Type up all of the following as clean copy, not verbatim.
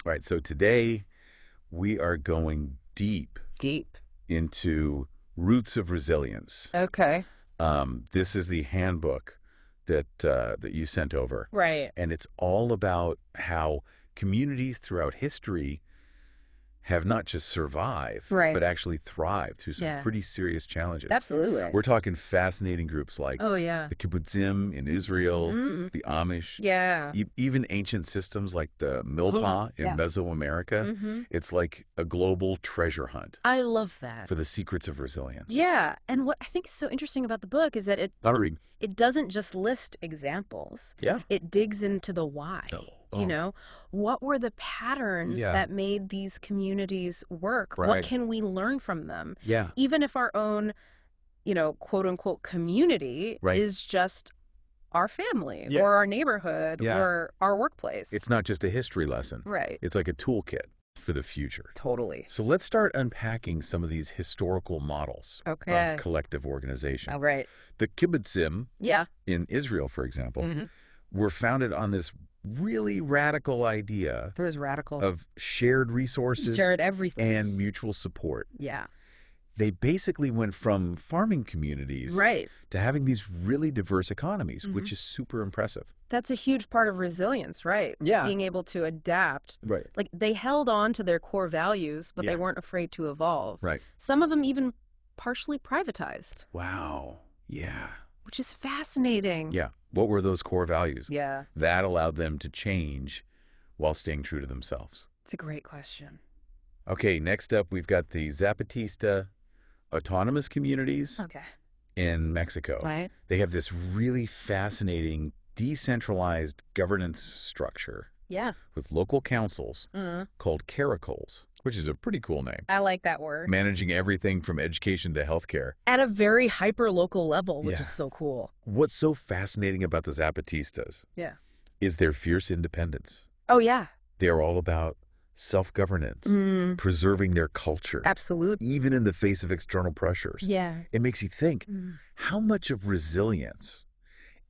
All right, so today we are going deep Deep. into Roots of Resilience. Okay. This is the handbook that you sent over, Right. and it's all about how communities throughout history have not just survived, Right. but actually thrived through some Yeah. pretty serious challenges. Absolutely. We're talking fascinating groups like Oh, yeah. the kibbutzim in Israel, Mm. the Amish, Yeah. even ancient systems like the Milpa in Yeah. Mesoamerica. Mm-hmm. It's like a global treasure hunt I love that. for the secrets of resilience. Yeah. And what I think is so interesting about the book is that I'll read. it doesn't just list examples. Yeah. It digs into the why. Oh. You know, what were the patterns Yeah. that made these communities work? Right. What can we learn from them? Yeah. Even if our own, quote unquote community Right. is just our family Yeah. or our neighborhood Yeah. or our workplace. It's not just a history lesson. Right. It's like a toolkit for the future. Totally. So let's start unpacking some of these historical models Okay. of collective organization. All right. The kibbutzim Yeah. in Israel, for example, Mhm. were founded on this really radical idea It was radical. of shared resources Shared everything. and mutual support. Yeah. They basically went from farming communities Right. to having these really diverse economies, Mhm. which is super impressive. That's a huge part of resilience, right? Yeah. Being able to adapt. Right. Like they held on to their core values, but Yeah. they weren't afraid to evolve. Right. Some of them even partially privatized, Wow. Yeah. which is fascinating. Yeah. What were those core values? Yeah. That allowed them to change while staying true to themselves. It's a great question. Okay, next up, we've got the Zapatista autonomous communities Okay. in Mexico. Right? They have this really fascinating decentralized governance structure Yeah. with local councils Mm. called caracoles, which is a pretty cool name, I like that word. managing everything from education to healthcare. At a very hyper-local level, which Yeah. is so cool. What's so fascinating about the Zapatistas Yeah. is their fierce independence. Oh, yeah. They're all about self-governance, Mm. preserving their culture, Absolutely. even in the face of external pressures. Yeah. It makes you think, how much of resilience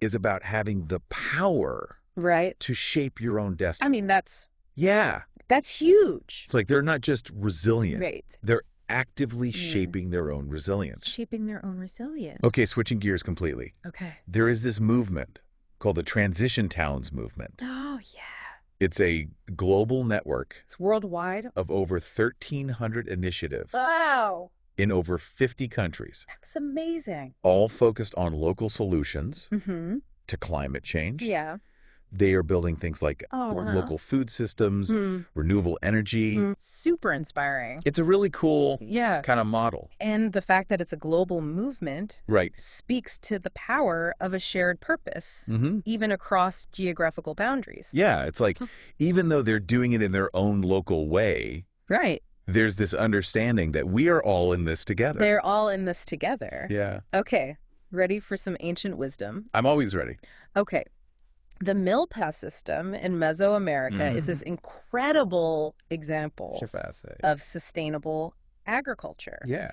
is about having the power Right. to shape your own destiny? I mean, that's Yeah. huge. It's like they're not just resilient. Right. They're actively Mm. shaping their own resilience. Shaping their own resilience. Okay, switching gears completely. Okay. There is this movement called the Transition Towns Movement. Oh, yeah. It's a global network It's worldwide. of over 1,300 initiatives Wow. in over 50 countries, That's amazing. all focused on local solutions Mm-hmm. to climate change. Yeah. They are building things like Oh, wow. local food systems, Mm. renewable energy. Super inspiring. It's a really cool Yeah. kind of model. And the fact that it's a global movement Right. speaks to the power of a shared purpose, Mm-hmm. even across geographical boundaries. Yeah, it's like even though they're doing it in their own local way, Right. there's this understanding that we are all in this together. They're all in this together. Yeah. Okay. Ready for some ancient wisdom? I'm always ready. Okay. The Milpa system in Mesoamerica is this incredible example of sustainable agriculture. Yeah.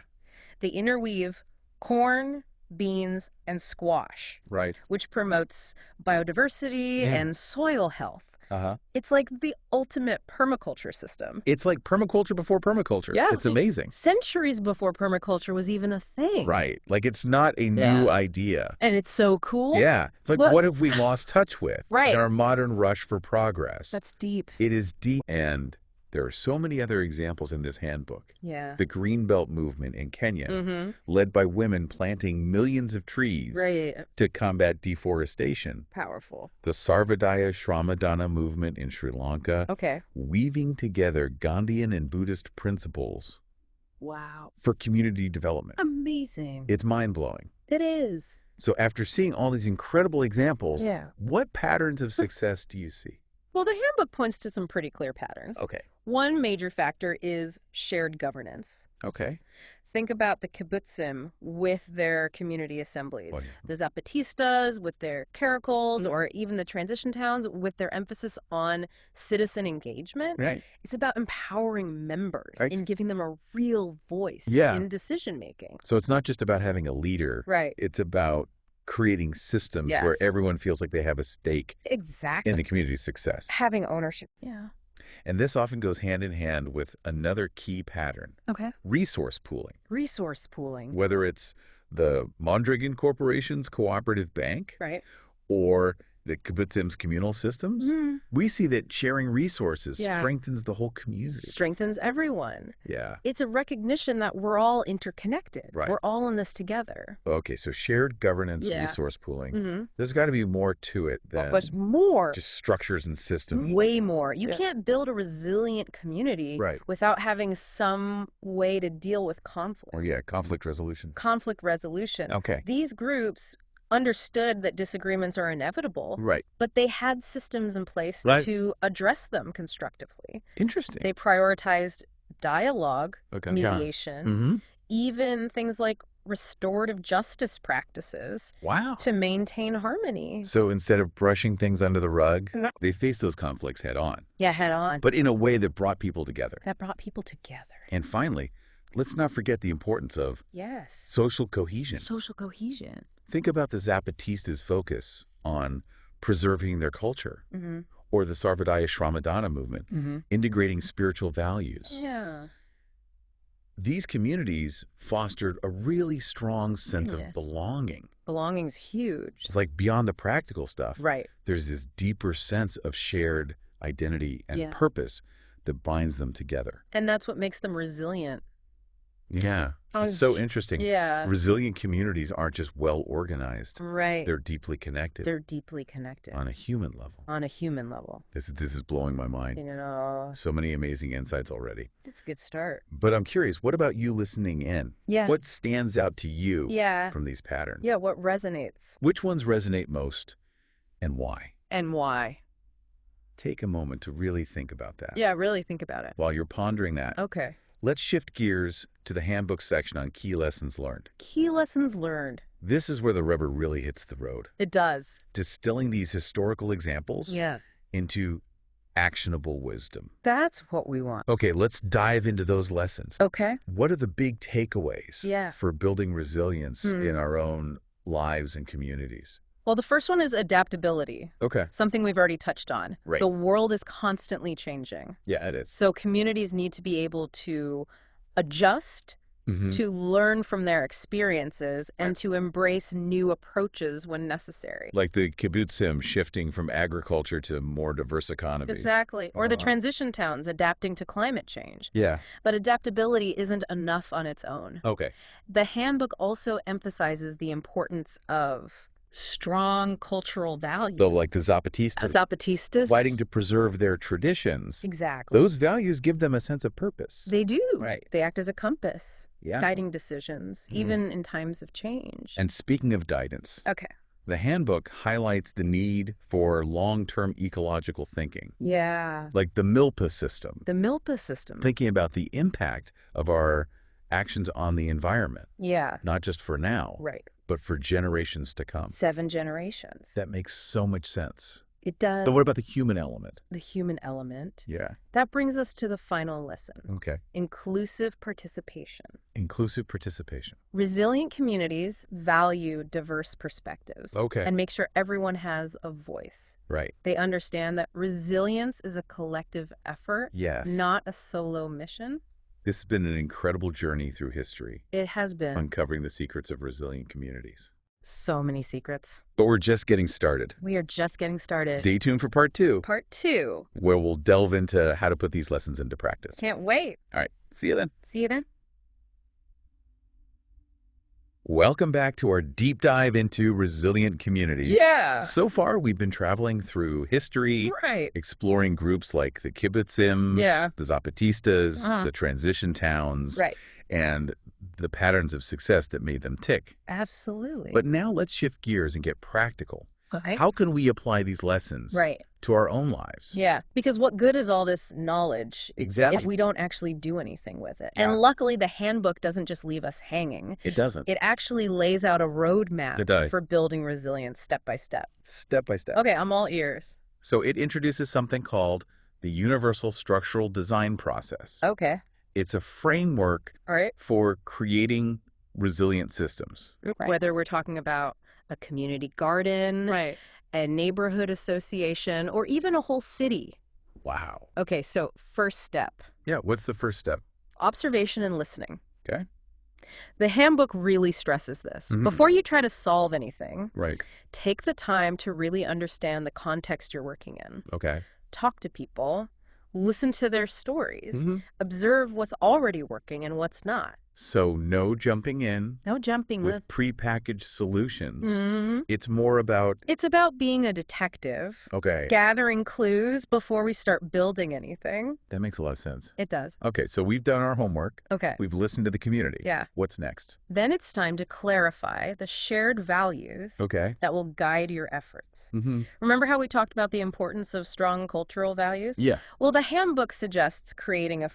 They interweave corn, beans, and squash, Right. which promotes biodiversity Yeah. and soil health. Uh-huh. It's like the ultimate permaculture system. It's like permaculture before permaculture. Yeah. It's amazing. Centuries before permaculture was even a thing. Right. Like it's not a new Yeah. idea. And it's so cool. Yeah. It's like, What- what have we lost touch with Right. in our modern rush for progress? That's deep. It is deep. And there are so many other examples in this handbook. Yeah. The Greenbelt movement in Kenya, Mm-hmm. led by women planting millions of trees Right. to combat deforestation. Powerful. The Sarvodaya Shramadana movement in Sri Lanka, Okay. weaving together Gandhian and Buddhist principles Wow. for community development. Amazing. It's mind-blowing. It is. So after seeing all these incredible examples, Yeah. what patterns of success do you see? Well, the handbook points to some pretty clear patterns. Okay. One major factor is shared governance. Okay. Think about the kibbutzim with their community assemblies, Oh, yeah. the Zapatistas with their caracoles, or even the transition towns with their emphasis on citizen engagement. Right. It's about empowering members Right. and giving them a real voice Yeah. in decision making. So it's not just about having a leader. Right. It's about creating systems where Yes. everyone feels like they have a stake Exactly. in the community's success. Having ownership. Yeah. And this often goes hand in hand with another key pattern, Okay. resource pooling. Resource pooling. Whether it's the Mondragon Corporation's cooperative bank Right. or the kibbutzim's communal systems, Mhm. we see that sharing resources Yeah. strengthens the whole community. Strengthens everyone. Yeah. It's a recognition that we're all interconnected. Right. We're all in this together. Okay, so shared governance, Yeah. resource pooling. Mm-hmm. There's got to be more to it than But more. just structures and systems. Way more. You Yeah. can't build a resilient community Right. without having some way to deal with conflict. Or yeah, conflict resolution. Conflict resolution. Okay. These groups understood that disagreements are inevitable, Right. but they had systems in place Right. to address them constructively. Interesting. They prioritized dialogue, Okay. mediation, Mm-hmm. even things like restorative justice practices Wow. to maintain harmony. So instead of brushing things under the rug, No. they faced those conflicts head on, Yeah, head on. but in a way that brought people together. That brought people together. And finally, let's not forget the importance of Yes. social cohesion. Social cohesion. Think about the Zapatistas' focus on preserving their culture, Mm-hmm. or the Sarvodaya Shramadana movement, Mm-hmm. integrating spiritual values. Yeah. These communities fostered a really strong sense Yeah. of belonging. Belonging's huge. It's like beyond the practical stuff. Right. There's this deeper sense of shared identity and Yeah. purpose that binds them together. And that's what makes them resilient. Yeah. Oh, It's so interesting. Yeah. Resilient communities aren't just well organized. Right. They're deeply connected They're deeply connected on a human level. on a human level. This is blowing my mind. You know, So many amazing insights already. it's a good start. But I'm curious, what about you listening in? Yeah. What stands out to you Yeah. from these patterns? Yeah, what resonates Which ones resonate most and why? and why? Take a moment to really think about that. Yeah, really think about it. While you're pondering that, Okay. let's shift gears to the handbook section on key lessons learned. Key lessons learned. This is where the rubber really hits the road. It does. Distilling these historical examples Yeah. into actionable wisdom. That's what we want. Okay, let's dive into those lessons. Okay. What are the big takeaways Yeah. for building resilience Hmm. in our own lives and communities? Well, the first one is adaptability, Okay. something we've already touched on. Right. The world is constantly changing. Yeah, it is. So communities need to be able to adjust, Mhm. to learn from their experiences, and to embrace new approaches when necessary. Like the kibbutzim shifting from agriculture to more diverse economy. Exactly. Or the Uh-huh. transition towns adapting to climate change. Yeah. But adaptability isn't enough on its own. Okay. The handbook also emphasizes the importance of strong cultural values. So like the Zapatistas Zapatistas. fighting to preserve their traditions. Exactly. Those values give them a sense of purpose. They do. Right. They act as a compass, Yeah. guiding decisions, Mhm. even in times of change. And speaking of guidance, Okay. the handbook highlights the need for long-term ecological thinking, Yeah. like the MILPA system, The MILPA system. thinking about the impact of our actions on the environment, Yeah. not just for now, Right. but for generations to come. 7 generations. That makes so much sense. It does. But what about the human element? The human element. Yeah. That brings us to the final lesson. Okay. Inclusive participation. Inclusive participation. Resilient communities value diverse perspectives. Okay. And make sure everyone has a voice. Right. They understand that resilience is a collective effort, Yes. not a solo mission. This has been an incredible journey through history, It has been uncovering the secrets of resilient communities. so many secrets. But we're just getting started. We are just getting started. Stay tuned for part 2, Part 2. where we'll delve into how to put these lessons into practice. Can't wait. All right. See you then. See you then. Welcome back to our deep dive into resilient communities. Yeah. So far, we've been traveling through history, Right. exploring groups like the kibbutzim, Yeah. the Zapatistas, Uh-huh. the transition towns, Right. and the patterns of success that made them tick. Absolutely. But now let's shift gears and get practical. Okay. How can we apply these lessons Right. to our own lives? Yeah. Because what good is all this knowledge Exactly. if we don't actually do anything with it? Yeah. And luckily, the handbook doesn't just leave us hanging. It doesn't. It actually lays out a roadmap It does. for building resilience step by step. Step by step. Okay, I'm all ears. So it introduces something called the Universal Structural Design Process. Okay. It's a framework All right. for creating resilient systems. Whether we're talking about a community garden, Right. a neighborhood association, or even a whole city. Wow. Okay, so first step, Yeah, what's the first step? observation and listening. Okay. The handbook really stresses this. Mhm. Before you try to solve anything, Right. take the time to really understand the context you're working in. Okay. Talk to people, listen to their stories, Mhm. observe what's already working and what's not. So no jumping in No jumping the... with prepackaged solutions. Mhm. It's more about, It's about being a detective, okay, gathering clues before we start building anything. that makes a lot of sense. It does. Okay, so we've done our homework. Okay. We've listened to the community. Yeah. What's next? Then it's time to clarify the shared values Okay. that will guide your efforts. Mm-hmm. Remember how we talked about the importance of strong cultural values? Yeah. Well, the handbook suggests creating a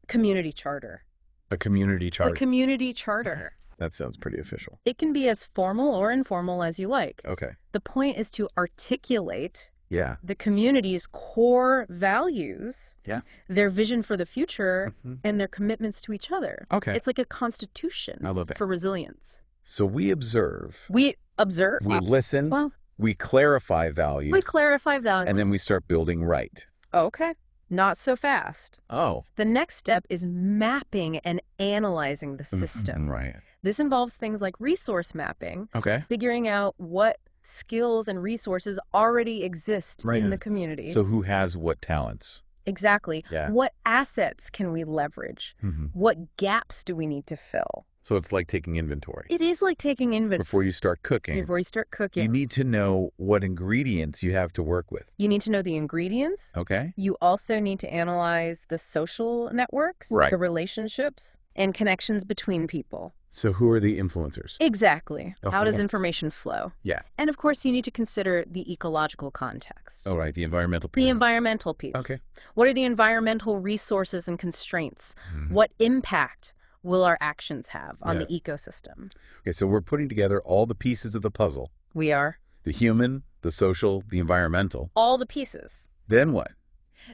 community charter. A community A chart. community charter. That sounds pretty official. It can be as formal or informal as you like. Okay. The point is to articulate Yeah. the community's core values, Yeah. their vision for the future, Mhm. and their commitments to each other. Okay. It's like a constitution I love it. for resilience. So we observe, We observe. we listen, Well, we clarify values, we clarify values. and then we start building right. Okay. Not so fast. Oh. The next step is mapping and analyzing the system. Right. This involves things like resource mapping, Okay. figuring out what skills and resources already exist Right. in the community. So who has what talents? Exactly. Yeah. What assets can we leverage? Mm-hmm. What gaps do we need to fill? So it's like taking inventory. It is like taking inventory Before you start cooking, before you start cooking. you need to know what ingredients you have to work with. You need to know the ingredients. Okay? You also need to analyze the social networks, Right. the relationships, and connections between people. So who are the influencers? Exactly. How does Okay. information flow? Yeah. And of course, you need to consider the ecological context. Oh, right. The environmental piece. The environmental piece. Okay. What are the environmental resources and constraints? Mhm. What impact will our actions have on Yeah. the ecosystem? Okay, so we're putting together all the pieces of the puzzle. We are. The human, the social, the environmental. All the pieces. Then what?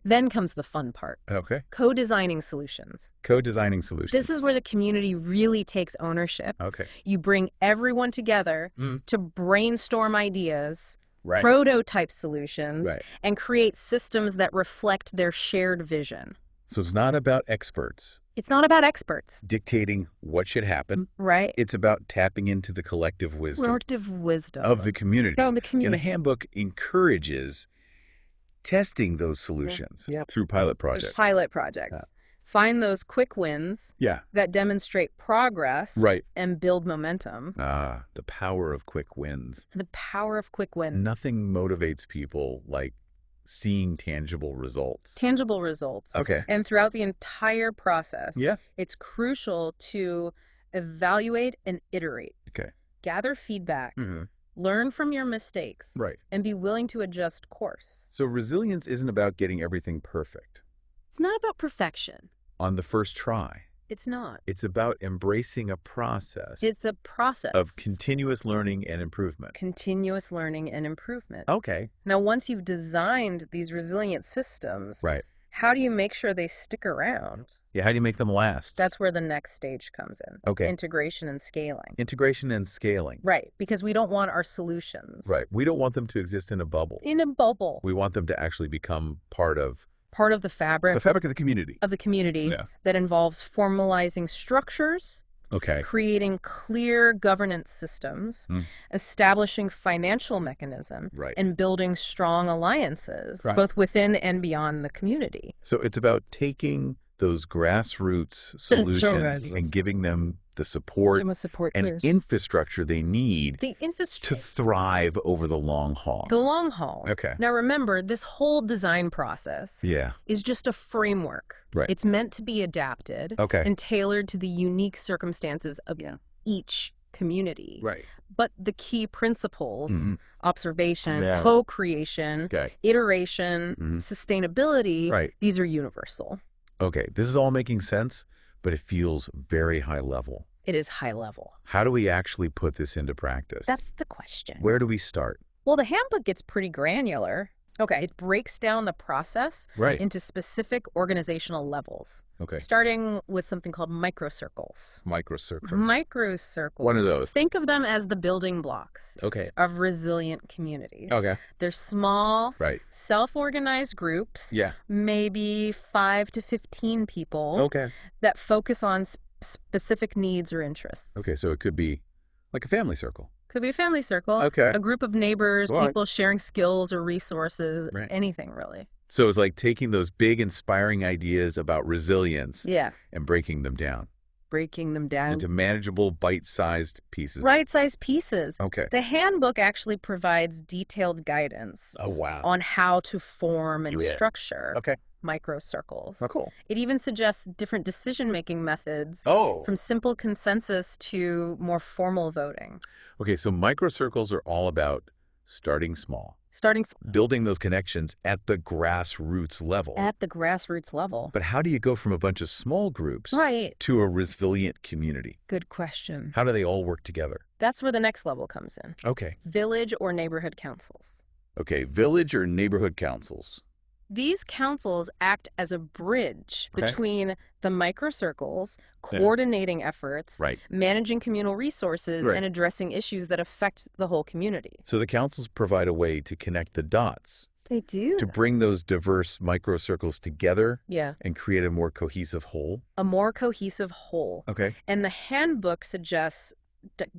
Then comes the fun part. Okay. Co-designing solutions. Co-designing solutions. This is where the community really takes ownership. Okay. You bring everyone together Mm. to brainstorm ideas, Right. prototype solutions, Right. and create systems that reflect their shared vision. So it's not about experts It's not about experts, dictating what should happen. right? It's about tapping into the collective wisdom Collective wisdom of the community. From the And the community. handbook encourages testing those solutions Yeah. through pilot projects. Pilot projects. Find those quick wins Yeah. that demonstrate progress Right. and build momentum. Ah, the power of quick wins. The power of quick wins. Nothing motivates people like seeing tangible results. Tangible results. Okay. And throughout the entire process, Yeah. it's crucial to evaluate and iterate. Okay. Gather feedback, Mm-hmm. learn from your mistakes, Right. and be willing to adjust course. So resilience isn't about getting everything perfect It's not about perfection. on the first try. It's not. It's about embracing a process It's a process of continuous learning and improvement. continuous learning and improvement. Okay. Now, once you've designed these resilient systems, Right. how do you make sure they stick around? Yeah, how do you make them last? That's where the next stage comes in. Okay. Integration and scaling. Integration and scaling. Right, because we don't want our solutions Right. We don't want them to exist in a bubble. in a bubble. We want them to actually become part of Part of the fabric of the community. of the community Yeah. that involves formalizing structures, Okay. creating clear governance systems, Mm. establishing financial mechanism, Right. and building strong alliances, Right. both within and beyond the community. So it's about taking those grassroots solutions and giving them the support and infrastructure they need The to infrastructure. thrive over the long haul. The long haul. Okay. Now remember, this whole design process Yeah. is just a framework. Right. It's meant to be adapted Okay. and tailored to the unique circumstances of each community. Right. But the key principles, Mhm. observation, Yeah. co-creation, Okay. iteration, Mhm. sustainability, Right. these are universal. Okay. This is all making sense, but it feels very high level. It is high level. How do we actually put this into practice? That's the question. Where do we start? Well, the handbook gets pretty granular. Okay, it breaks down the process into specific organizational levels. Okay. Starting with something called microcircles. Microcircles. Microcircles. What are those? Think of them as the building blocks of resilient communities. Okay. They're small, self-organized groups, maybe 5 to 15 people that focus on specific needs or interests. Okay, so it could be like a family circle. Could be a family circle, a group of neighbors, people sharing skills or resources, anything really. So it's like taking those big, inspiring ideas about resilience and breaking them down. Into manageable, bite-sized pieces. Bite-sized pieces. Okay. The handbook actually provides detailed guidance on how to form and structure microcircles. Oh, cool. It even suggests different decision-making methods from simple consensus to more formal voting. Okay, so microcircles are all about starting small. Building those connections at the grassroots level. But how do you go from a bunch of small groups to a resilient community? Good question. How do they all work together? That's where the next level comes in. Okay. Village or neighborhood councils. Okay, village or neighborhood councils. These councils act as a bridge between the microcircles, coordinating efforts, managing communal resources, and addressing issues that affect the whole community. So the councils provide a way to connect the dots. They do. To bring those diverse microcircles together and create a more cohesive whole. A more cohesive whole. Okay. And the handbook suggests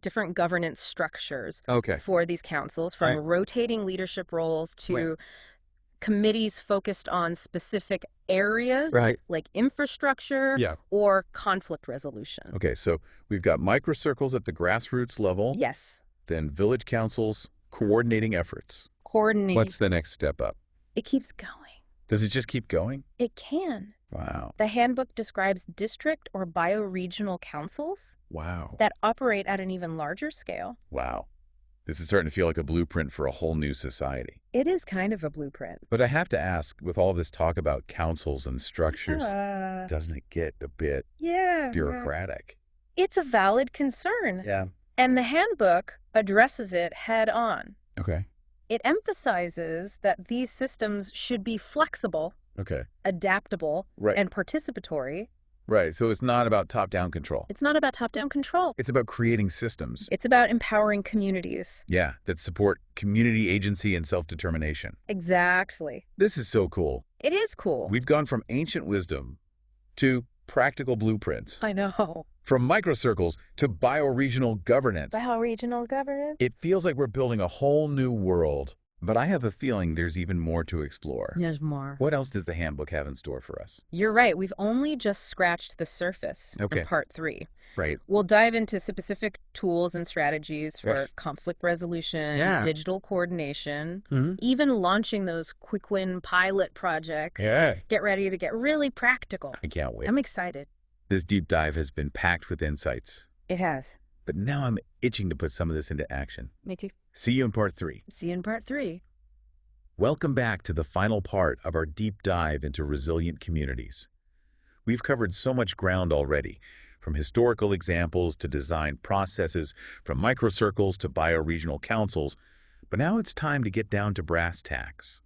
different governance structures for these councils, from rotating leadership roles to committees focused on specific areas like infrastructure or conflict resolution. Okay, so we've got microcircles at the grassroots level. Yes. Then village councils coordinating efforts. What's the next step up? It keeps going. Does it just keep going? It can. Wow. The handbook describes district or bioregional councils that operate at an even larger scale. Wow. This is starting to feel like a blueprint for a whole new society. It is kind of a blueprint. But I have to ask, with all this talk about councils and structures, doesn't it get a bit bureaucratic? It's a valid concern. Yeah. And the handbook addresses it head on. Okay. It emphasizes that these systems should be flexible, adaptable, and participatory. Right, so it's not about top-down control. It's not about top-down control. It's about creating systems. It's about empowering communities. Yeah, that support community agency and self-determination. Exactly. This is so cool. It is cool. We've gone from ancient wisdom to practical blueprints. I know. From microcircles to bioregional governance. It feels like we're building a whole new world. But I have a feeling there's even more to explore. There's more. What else does the handbook have in store for us? You're right. We've only just scratched the surface in part 3. Right. We'll dive into specific tools and strategies for conflict resolution, digital coordination, even launching those quick win pilot projects. Get ready to get really practical. I can't wait. I'm excited. This deep dive has been packed with insights. It has. But now I'm itching to put some of this into action. Me too. See you in part 3. See you in part 3. Welcome back to the final part of our deep dive into resilient communities. We've covered so much ground already, from historical examples to design processes, from microcircles to bioregional councils, but now it's time to get down to brass tacks.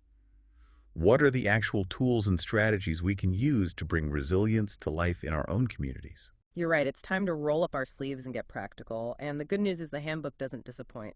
What are the actual tools and strategies we can use to bring resilience to life in our own communities? You're right. It's time to roll up our sleeves and get practical. And the good news is the handbook doesn't disappoint.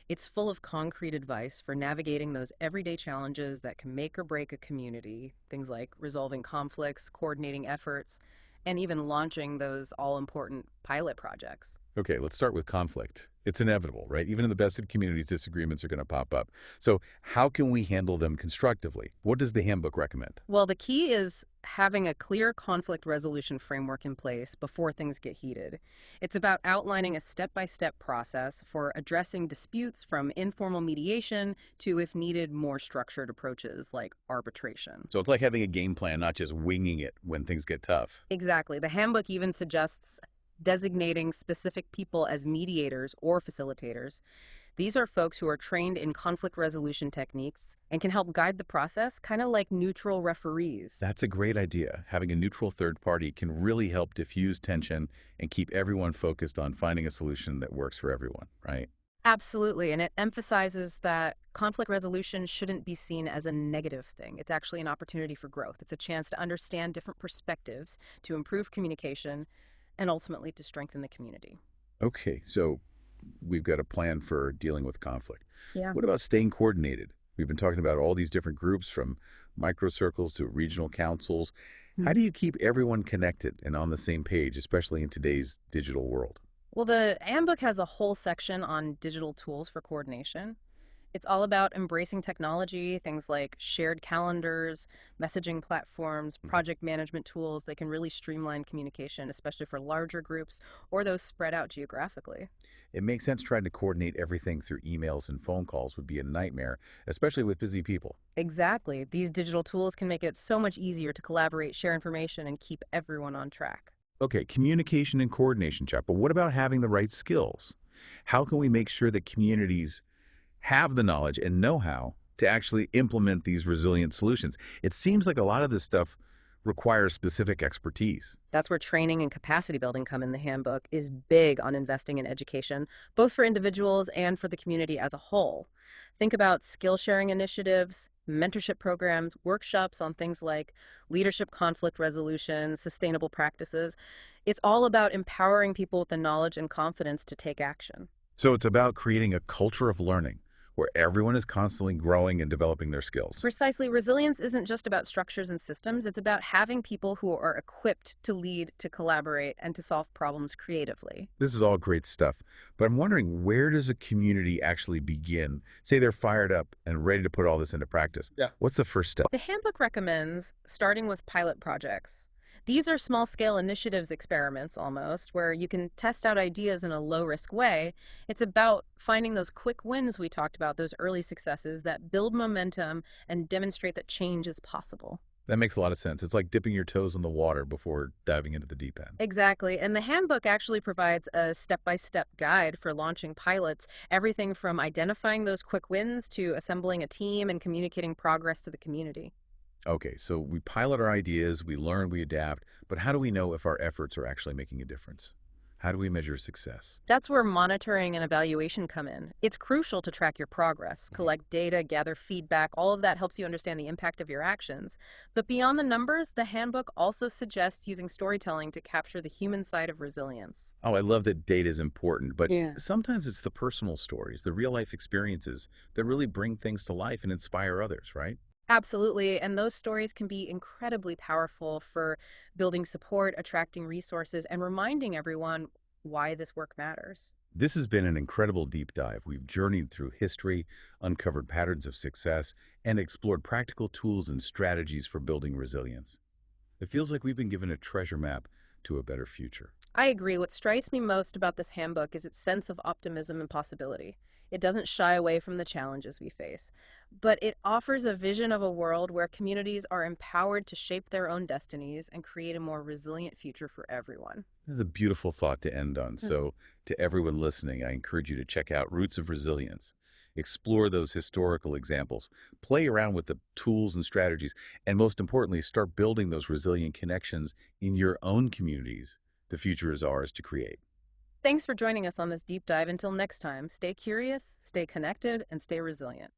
It's full of concrete advice for navigating those everyday challenges that can make or break a community. Things like resolving conflicts, coordinating efforts, and even launching those all-important pilot projects. Okay, let's start with conflict. It's inevitable, right? Even in the best of communities, disagreements are going to pop up. So how can we handle them constructively? What does the handbook recommend? Well, the key is having a clear conflict resolution framework in place before things get heated. It's about outlining a step-by-step process for addressing disputes, from informal mediation to, if needed, more structured approaches like arbitration. So it's like having a game plan, not just winging it when things get tough. Exactly. The handbook even suggests designating specific people as mediators or facilitators. These are folks who are trained in conflict resolution techniques and can help guide the process, kind of like neutral referees. That's a great idea. Having a neutral third party can really help diffuse tension and keep everyone focused on finding a solution that works for everyone, right? Absolutely. And it emphasizes that conflict resolution shouldn't be seen as a negative thing. It's actually an opportunity for growth. It's a chance to understand different perspectives, to improve communication, and ultimately to strengthen the community. Okay, so we've got a plan for dealing with conflict. Yeah. What about staying coordinated? We've been talking about all these different groups from microcircles to regional councils. How do you keep everyone connected and on the same page, especially in today's digital world? Well, the handbook has a whole section on digital tools for coordination. It's all about embracing technology, things like shared calendars, messaging platforms, Mhm. project management tools. They can really streamline communication, especially for larger groups or those spread out geographically. It makes sense trying to coordinate everything through emails and phone calls would be a nightmare, especially with busy people. Exactly. These digital tools can make it so much easier to collaborate, share information, and keep everyone on track. Okay, communication and coordination, Chuck, but what about having the right skills? How can we make sure that communities have the knowledge and know-how to actually implement these resilient solutions? It seems like a lot of this stuff requires specific expertise. That's where training and capacity building come in. The handbook is big on investing in education, both for individuals and for the community as a whole. Think about skill sharing initiatives, mentorship programs, workshops on things like leadership, conflict resolution, sustainable practices. It's all about empowering people with the knowledge and confidence to take action. So it's about creating a culture of learning where everyone is constantly growing and developing their skills. Precisely, resilience isn't just about structures and systems, it's about having people who are equipped to lead, to collaborate, and to solve problems creatively. This is all great stuff, but I'm wondering, where does a community actually begin? Say they're fired up and ready to put all this into practice. Yeah. What's the first step? The handbook recommends starting with pilot projects. These are small scale initiatives, experiments almost, where you can test out ideas in a low risk way. It's about finding those quick wins we talked about, those early successes that build momentum and demonstrate that change is possible. That makes a lot of sense. It's like dipping your toes in the water before diving into the deep end. Exactly. And the handbook actually provides a step by step guide for launching pilots, everything from identifying those quick wins to assembling a team and communicating progress to the community. Okay, so we pilot our ideas, we learn, we adapt, but how do we know if our efforts are actually making a difference? How do we measure success? That's where monitoring and evaluation come in. It's crucial to track your progress, Mhm. collect data, gather feedback. All of that helps you understand the impact of your actions. But beyond the numbers, the handbook also suggests using storytelling to capture the human side of resilience. Oh, I love that data is important, but Yeah. sometimes it's the personal stories, the real life experiences that really bring things to life and inspire others, right? Absolutely. And those stories can be incredibly powerful for building support, attracting resources, and reminding everyone why this work matters. This has been an incredible deep dive. We've journeyed through history, uncovered patterns of success, and explored practical tools and strategies for building resilience. It feels like we've been given a treasure map to a better future. I agree. What strikes me most about this handbook is its sense of optimism and possibility. It doesn't shy away from the challenges we face, but it offers a vision of a world where communities are empowered to shape their own destinies and create a more resilient future for everyone. This is a beautiful thought to end on. Hmm. So, to everyone listening, I encourage you to check out Roots of Resilience. Explore those historical examples, play around with the tools and strategies, and most importantly, start building those resilient connections in your own communities. The future is ours to create. Thanks for joining us on this deep dive. Until next time, stay curious, stay connected, and stay resilient.